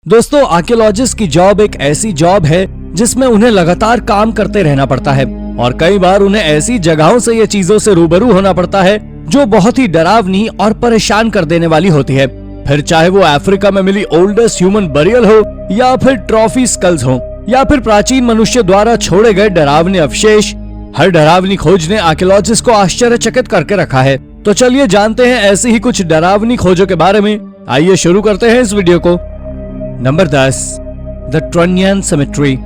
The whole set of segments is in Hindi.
दोस्तों, आर्कियोलॉजिस्ट की जॉब एक ऐसी जॉब है जिसमें उन्हें लगातार काम करते रहना पड़ता है और कई बार उन्हें ऐसी जगहों से या चीजों से रूबरू होना पड़ता है जो बहुत ही डरावनी और परेशान कर देने वाली होती है। फिर चाहे वो अफ्रीका में मिली ओल्डेस्ट ह्यूमन बरियल हो या फिर ट्रॉफी स्कल्स हो या फिर प्राचीन मनुष्य द्वारा छोड़े गए डरावने अवशेष, हर डरावनी खोज ने आर्कियोलॉजिस्ट को आश्चर्यचकित करके रखा है। तो चलिए जानते हैं ऐसी ही कुछ डरावनी खोजों के बारे में। आइए शुरू करते हैं इस वीडियो को। Number 10, the Trunyan cemetery.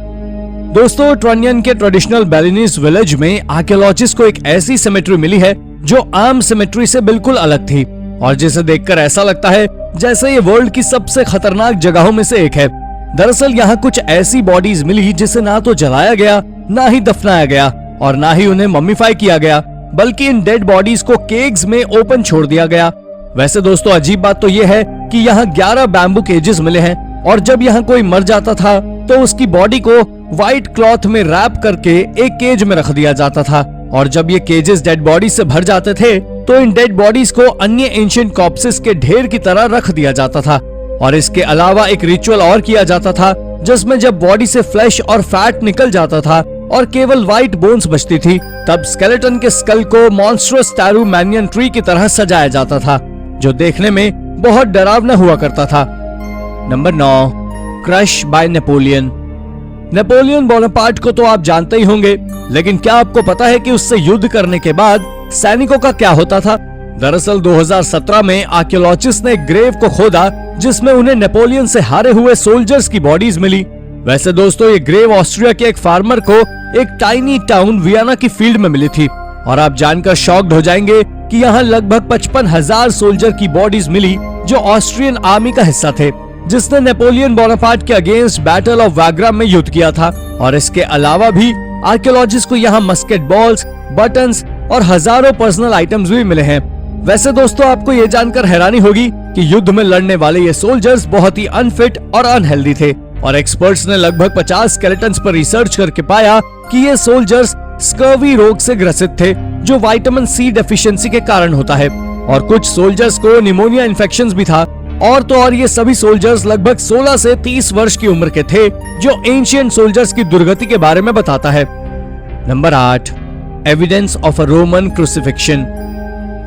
दोस्तों, ट्रोनियन के ट्रेडिशनल बेलिनीज विलेज में आर्कियोलॉजिस्ट को एक ऐसी सेमेट्री मिली है जो आम सेमेट्री से बिल्कुल अलग थी और जिसे देखकर ऐसा लगता है जैसे ये वर्ल्ड की सबसे खतरनाक जगहों में से एक है। दरअसल यहाँ कुछ ऐसी बॉडीज मिली जिसे ना तो जलाया गया, ना ही दफनाया गया और ना ही उन्हें मम्मीफाई किया गया, बल्कि इन डेड बॉडीज को केग्स में ओपन छोड़ दिया गया। वैसे दोस्तों, अजीब बात तो ये है कि यहाँ 11 बैम्बू केजेस मिले हैं और जब यहाँ कोई मर जाता था तो उसकी बॉडी को व्हाइट क्लॉथ में रैप करके एक केज में रख दिया जाता था और जब ये केजेस डेड बॉडी से भर जाते थे तो इन डेड बॉडीज को अन्य एंशिएंट कॉर्प्सेस के ढेर की तरह रख दिया जाता था। और इसके अलावा एक रिचुअल और किया जाता था जिसमें जब बॉडी से फ्लैश और फैट निकल जाता था और केवल व्हाइट बोन्स बचती थी, तब स्केलेटन के स्कल को मॉन्स्ट्रस टैरू मैनियन ट्री की तरह सजाया जाता था जो देखने में बहुत डरावना हुआ करता था। Number 9, crush bye Napoleon. Napoleon Bonaparte को तो आप जानते ही होंगे, लेकिन क्या आपको पता है कि उससे युद्ध करने के बाद सैनिकों का क्या होता था? दरअसल 2017 में आर्कियोलॉजिस्ट ने एक ग्रेव को खोदा जिसमें उन्हें नेपोलियन से हारे हुए सोल्जर्स की बॉडीज मिली। वैसे दोस्तों, ये ग्रेव ऑस्ट्रिया के एक फार्मर को एक टाइनी टाउन वियना की फील्ड में मिली थी और आप जानकर शॉक्ड हो जाएंगे कि यहाँ लगभग 55,000 सोल्जर की बॉडीज मिली जो ऑस्ट्रियन आर्मी का हिस्सा थे जिसने नेपोलियन बोनापार्ट के अगेंस्ट बैटल ऑफ वाग्राम में युद्ध किया था। और इसके अलावा भी आर्कियोलॉजिस्ट को यहाँ मस्केट बॉल्स, बटन्स और हजारों पर्सनल आइटम्स भी मिले हैं। वैसे दोस्तों, आपको ये जानकर हैरानी होगी कि युद्ध में लड़ने वाले ये सोल्जर्स बहुत ही अनफिट और अनहेल्दी थे और एक्सपर्ट्स ने लगभग 50 स्केलेटन्स पर रिसर्च करके पाया कि ये सोल्जर्स स्कर्वी रोग से ग्रसित थे जो विटामिन सी डेफिशिएंसी के कारण होता है और कुछ सोल्जर्स को निमोनिया इन्फेक्शन भी था। और तो और ये सभी सोल्जर्स लगभग 16 से 30 वर्ष की उम्र के थे, जो एंशिएंट सोल्जर्स की दुर्गति के बारे में बताता है। Number 8, evidence of a Roman crucifixion.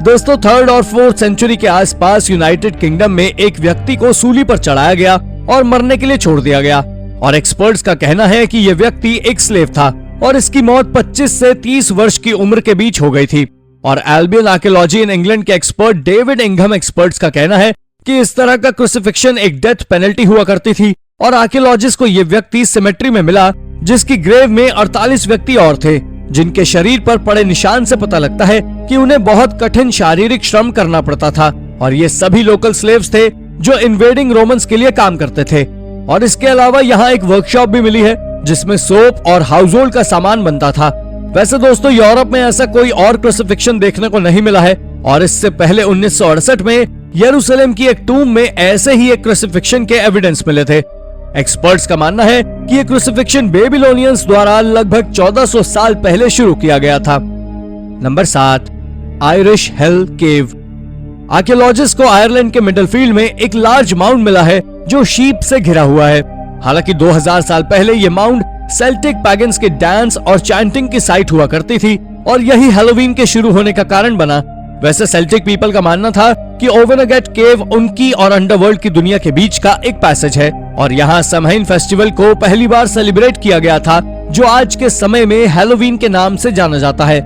दोस्तों, 3rd और 4th सेंचुरी के आसपास यूनाइटेड किंगडम में एक व्यक्ति को सूली पर चढ़ाया गया और मरने के लिए छोड़ दिया गया और एक्सपर्ट्स का कहना है कि यह व्यक्ति एक स्लेव था और इसकी मौत 25 से 30 वर्ष की उम्र के बीच हो गई थी। और एल्बियन आर्कियोलॉजी इन इंग्लैंड के एक्सपर्ट डेविड इंघम एक्सपर्ट्स का कहना है कि इस तरह का क्रूसिफिक्शन एक डेथ पेनल्टी हुआ करती थी और आर्कियोलॉजिस्ट को ये व्यक्ति सिमेट्री में मिला जिसकी ग्रेव में 48 व्यक्ति और थे जिनके शरीर पर पड़े निशान से पता लगता है कि उन्हें बहुत कठिन शारीरिक श्रम करना पड़ता था और ये सभी लोकल स्लेव्स थे जो इन्वेडिंग रोमन्स के लिए काम करते थे। और इसके अलावा यहाँ एक वर्कशॉप भी मिली है जिसमें सोप और हाउस होल्ड का सामान बनता था। वैसे दोस्तों, यूरोप में ऐसा कोई और क्रूसिफिक्शन देखने को नहीं मिला है और इससे पहले 1968 में यरूशलेम की एक टूम में ऐसे ही एक क्रूसिफिक्शन के एविडेंस मिले थे। एक्सपर्ट्स का मानना है कि ये क्रूसिफिक्शन बेबीलोनियंस द्वारा लगभग 1400 साल पहले शुरू किया गया था। नंबर 7, आयरिश हेल केव। आर्कियोलॉजिस्ट को आयरलैंड के मिडलफील्ड में एक लार्ज माउंड मिला है जो शीप से घिरा हुआ है। हालांकि 2000 साल पहले ये माउंड सेल्टिक पैगन्स के डांस और चैंटिंग की साइट हुआ करती थी और यही हैलोवीन के शुरू होने का कारण बना। वैसे सेल्टिक पीपल का मानना था कि ओवेनगेट केव उनकी और अंडरवर्ल्ड की दुनिया के बीच का एक पैसेज है और यहाँ समहाइन फेस्टिवल को पहली बार सेलिब्रेट किया गया था जो आज के समय में हैलोवीन के नाम से जाना जाता है।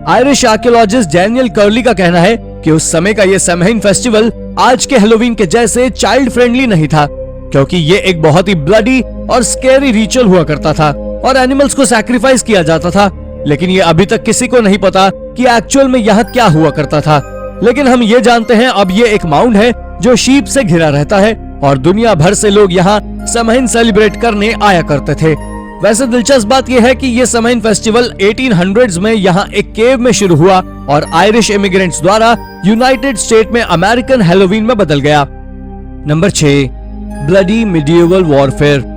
आयरिश आर्कियोलॉजिस्ट डैनियल कर्ली का कहना है कि उस समय का ये समहाइन फेस्टिवल आज के हैलोवीन के जैसे चाइल्ड फ्रेंडली नहीं था क्योंकि ये एक बहुत ही ब्लडी और स्केरी रिचुअल हुआ करता था और एनिमल्स को सैक्रिफाइस किया जाता था। लेकिन ये अभी तक किसी को नहीं पता कि एक्चुअल में यहाँ क्या हुआ करता था। लेकिन हम ये जानते हैं अब ये एक माउंड है जो शीप से घिरा रहता है और दुनिया भर से लोग यहाँ समहाइन सेलिब्रेट करने आया करते थे। वैसे दिलचस्प बात यह है कि ये समहाइन फेस्टिवल 1800s में यहाँ एक केव में शुरू हुआ और आयरिश इमिग्रेंट्स द्वारा यूनाइटेड स्टेट में अमेरिकन हैलोवीन में बदल गया। Number 6, bloody medieval warfare.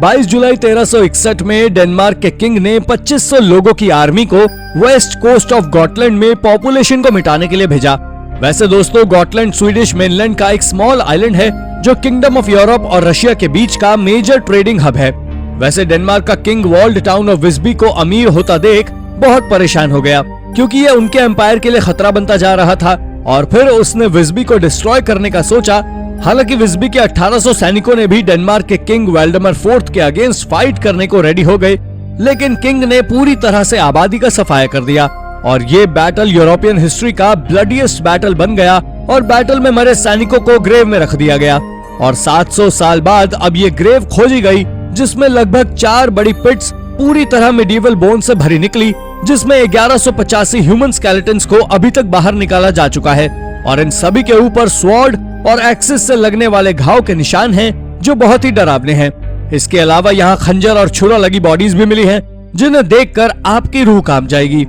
22 जुलाई 1361 में डेनमार्क के किंग ने 2500 लोगों की आर्मी को वेस्ट कोस्ट ऑफ गॉटलैंड में पॉपुलेशन को मिटाने के लिए भेजा। वैसे दोस्तों गॉटलैंड स्वीडिश मेनलैंड का एक स्मॉल आइलैंड है जो किंगडम ऑफ यूरोप और रशिया के बीच का मेजर ट्रेडिंग हब है। वैसे डेनमार्क का किंग वर्ल्ड टाउन ऑफ विस्बी को अमीर होता देख बहुत परेशान हो गया, क्योंकि ये उनके एम्पायर के लिए खतरा बनता जा रहा था और फिर उसने विस्बी को डिस्ट्रॉय करने का सोचा। हालांकि विस्बी के 1800 सैनिकों ने भी डेनमार्क के किंग वेल्डेमर फोर्थ के अगेंस्ट फाइट करने को रेडी हो गए, लेकिन किंग ने पूरी तरह से आबादी का सफाया कर दिया और ये बैटल यूरोपियन हिस्ट्री का ब्लडीएस्ट बैटल बन गया और बैटल में मरे सैनिकों को ग्रेव में रख दिया गया। और 700 साल बाद अब ये ग्रेव खोजी गई, जिसमें लगभग 4 बड़ी पिट्स पूरी तरह मिडिवल बोन से भरी निकली, जिसमें 1185 ह्यूमन स्केलेटन्स को अभी तक बाहर निकाला जा चुका है और इन सभी के ऊपर स्वॉर्ड और एक्सिस से लगने वाले घाव के निशान हैं, जो बहुत ही डरावने हैं। इसके अलावा यहाँ खंजर और छुरा लगी बॉडीज भी मिली हैं, जिन्हें देखकर आपकी रूह कांप जाएगी।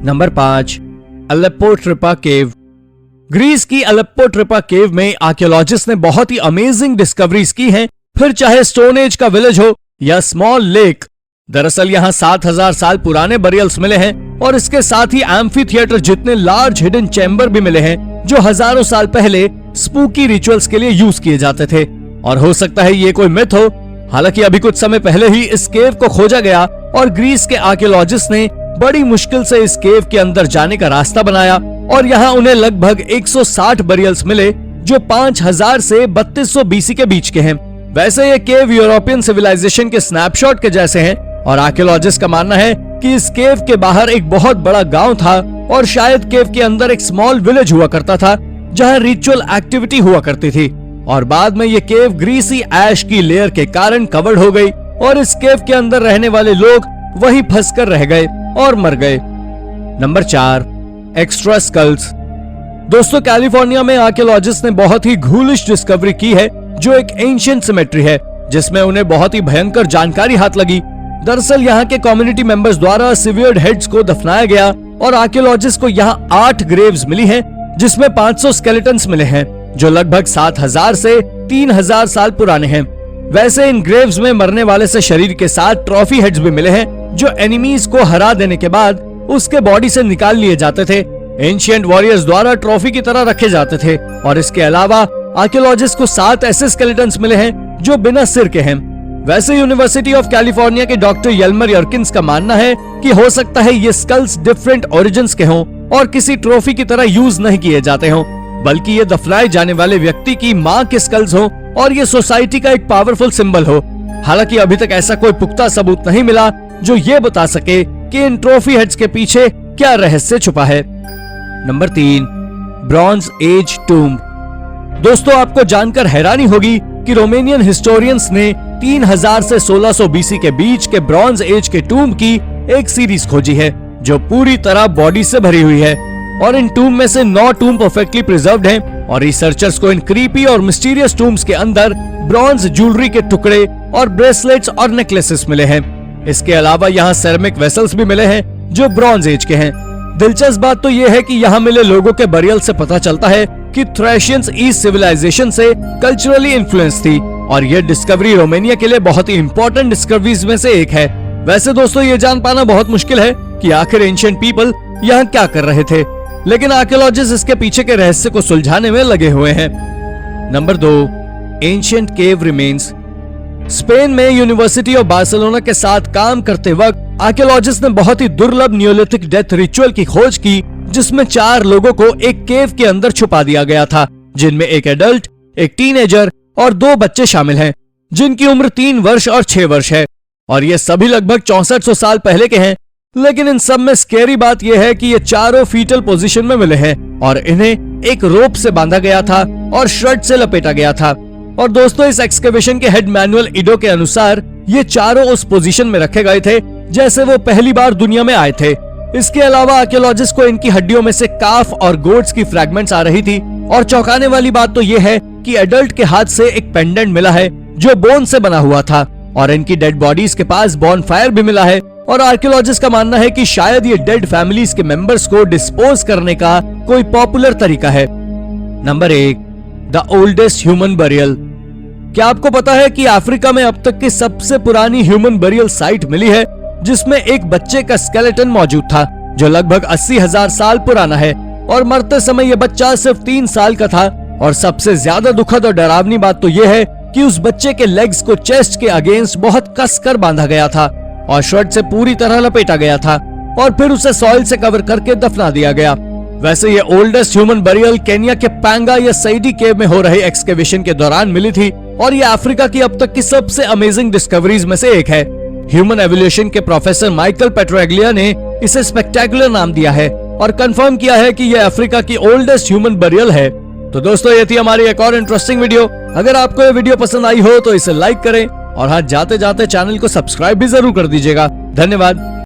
नंबर 5, अलेप्पो ट्रिपा केव। ग्रीस की अलेप्पो ट्रिपा केव में आर्कियोलॉजिस्ट ने बहुत ही अमेजिंग डिस्कवरीज की हैं, फिर चाहे स्टोन एज का विलेज हो या स्मॉल लेक। दरअसल यहाँ 7000 साल पुराने बरियल्स मिले हैं और इसके साथ ही एम्फी थिएटर जितने लार्ज हिडन चैम्बर भी मिले हैं, जो हजारों साल पहले स्पूकी रिचुअल्स के लिए यूज किए जाते थे। और हो सकता है ये कोई मिथ हो। हालांकि अभी कुछ समय पहले ही इस केव को खोजा गया और ग्रीस के आर्कियोलॉजिस्ट ने बड़ी मुश्किल से इस केव के अंदर जाने का रास्ता बनाया और यहाँ उन्हें लगभग 160 बरियल्स मिले, जो 5000 से 3200 बीसी के बीच के हैं। वैसे ये केव यूरोपियन सिविलाइजेशन के स्नैपशॉट के जैसे हैं और आर्कियोलॉजिस्ट का मानना है कि इस केव के बाहर एक बहुत बड़ा गांव था और शायद केव के अंदर एक स्मॉल विलेज हुआ करता था, जहां रिचुअल एक्टिविटी हुआ करती थी और बाद में ये केव ग्रीसी ऐश की लेयर के कारण कवर्ड हो गई और इस केव के अंदर रहने वाले लोग वहीं फंसकर रह गए और मर गए। Number 4, extra skulls. दोस्तों कैलिफोर्निया में आर्कियोलॉजिस्ट ने बहुत ही घूलिश डिस्कवरी की है, जो एक एंशिएंट सिमेट्री है, जिसमें उन्हें बहुत ही भयंकर जानकारी हाथ लगी। दरअसल यहाँ के कम्युनिटी मेंबर्स द्वारा सिवियर्ड हेड्स को दफनाया गया और आर्कियोलॉजिस्ट को यहाँ 8 ग्रेव्स मिली हैं, जिसमें 500 स्केलेटन्स मिले हैं, जो लगभग 7000 से 3000 साल पुराने हैं। वैसे इन ग्रेव्स में मरने वाले से शरीर के साथ ट्रॉफी हेड्स भी मिले हैं, जो एनिमीज को हरा देने के बाद उसके बॉडी से निकाल लिए जाते थे। एंशिएंट वॉरियर्स द्वारा ट्रॉफी की तरह रखे जाते थे। और इसके अलावा आर्कियोलॉजिस्ट को 7 ऐसे स्केलेटन्स मिले हैं जो बिना सिर के हैं। वैसे यूनिवर्सिटी ऑफ कैलिफोर्निया के डॉक्टर यल्मर यर्किन्स का मानना है कि हो सकता है ये स्कल्स डिफरेंट ओरिजिन्स के हों और किसी ट्रॉफी की तरह यूज नहीं किए जाते हों, बल्कि ये दफनाए जाने वाले व्यक्ति की माँ के स्कल्स हों और ये सोसाइटी का एक पावरफुल सिंबल हो। हालांकि अभी तक ऐसा कोई पुख्ता सबूत नहीं मिला जो ये बता सके कि इन ट्रॉफी हेड्स के पीछे क्या रहस्य छुपा है। Number 3, bronze age tomb. दोस्तों आपको जानकर हैरानी होगी कि रोमानियन हिस्टोरियंस ने 3000 से 1600 बीसी के बीच के ब्रॉन्ज एज के टूम्ब की एक सीरीज खोजी है, जो पूरी तरह बॉडी से भरी हुई है और इन टूम्ब में से 9 टूम्ब परफेक्टली प्रिजर्व्ड हैं और रिसर्चर्स को इन क्रीपी और मिस्टीरियस टूम्ब्स के अंदर ब्रॉन्ज ज्वेलरी के टुकड़े और ब्रेसलेट्स और नेकलेसेस मिले हैं। इसके अलावा यहाँ सेरेमिक वेसल्स भी मिले हैं जो ब्रॉन्ज एज के हैं। दिलचस्प बात तो यह है कि यहाँ मिले लोगों के बरियल से पता चलता है कि थ्रेशियंस ईस्ट सिविलाइजेशन से कल्चरली इन्फ्लुएंस थी और यह डिस्कवरी रोमानिया के लिए बहुत ही इंपॉर्टेंट डिस्कवरीज में से एक है। वैसे दोस्तों ये जान पाना बहुत मुश्किल है कि आखिर एंशिएंट पीपल यहाँ क्या कर रहे थे, लेकिन आर्कियोलॉजिस्ट इसके पीछे के रहस्य को सुलझाने में लगे हुए हैं। नंबर 2, एंशिएंट केव रिमेन्स। स्पेन में यूनिवर्सिटी ऑफ बार्सिलोना के साथ काम करते वक्त आर्कियोलॉजिस्ट ने बहुत ही दुर्लभ नियोलिथिक डेथ रिचुअल की खोज की, जिसमें 4 लोगों को एक केव के अंदर छुपा दिया गया था, जिनमें एक एडल्ट, एक टीनेजर और 2 बच्चे शामिल हैं, जिनकी उम्र 3 वर्ष और 6 वर्ष है और ये सभी लगभग 6400 साल पहले के हैं। लेकिन इन सब में स्केरी बात यह है कि ये चारों फीटल पोजीशन में मिले हैं और इन्हें एक रोप से बांधा गया था और श्रड से लपेटा गया था। और दोस्तों इस एक्सकवेशन के हेड मैनुअल इडो के अनुसार ये चारों उस पोजीशन में रखे गए थे जैसे वो पहली बार दुनिया में आए थे। इसके अलावा आर्कियोलॉजिस्ट को इनकी हड्डियों में से काफ और गोट्स की फ्रैगमेंट्स आ रही थी और चौंकाने वाली बात तो ये है कि एडल्ट के हाथ से एक पेंडेंट मिला है जो बोन से बना हुआ था और इनकी डेड बॉडीज के पास बॉन फायर भी मिला है। और आर्कियोलॉजिस्ट का मानना है कि शायद ये डेड फैमिलीज के मेंबर्स को डिस्पोज करने का कोई पॉपुलर तरीका है। Number 1, the oldest human burial. क्या आपको पता है कि अफ्रीका में अब तक की सबसे पुरानी ह्यूमन बरियल साइट मिली है, जिसमें एक बच्चे का स्केलेटन मौजूद था जो लगभग 80,000 साल पुराना है और मरते समय यह बच्चा सिर्फ 3 साल का था। और सबसे ज्यादा दुखद और डरावनी बात तो यह है कि उस बच्चे के लेग्स को चेस्ट के अगेंस्ट बहुत कसकर बांधा गया था और शर्ट से पूरी तरह लपेटा गया था और फिर उसे सॉइल से कवर करके दफना दिया गया। वैसे ये ओल्डेस्ट ह्यूमन बरियल केन्या के पैंगा या सईडी केव में हो रहे एक्सकेवेशन के दौरान मिली थी और ये अफ्रीका की अब तक की सबसे अमेजिंग डिस्कवरीज में से एक है। ह्यूमन एवोल्यूशन के प्रोफेसर माइकल पेट्रोग्लिया ने इसे स्पेक्टेकुलर नाम दिया है और कंफर्म किया है कि यह अफ्रीका की ओल्डेस्ट ह्यूमन बरियल है। तो दोस्तों, ये थी हमारी एक और इंटरेस्टिंग वीडियो। अगर आपको ये वीडियो पसंद आई हो तो इसे लाइक करें और हाँ, जाते जाते चैनल को सब्सक्राइब भी जरूर कर दीजिएगा। धन्यवाद।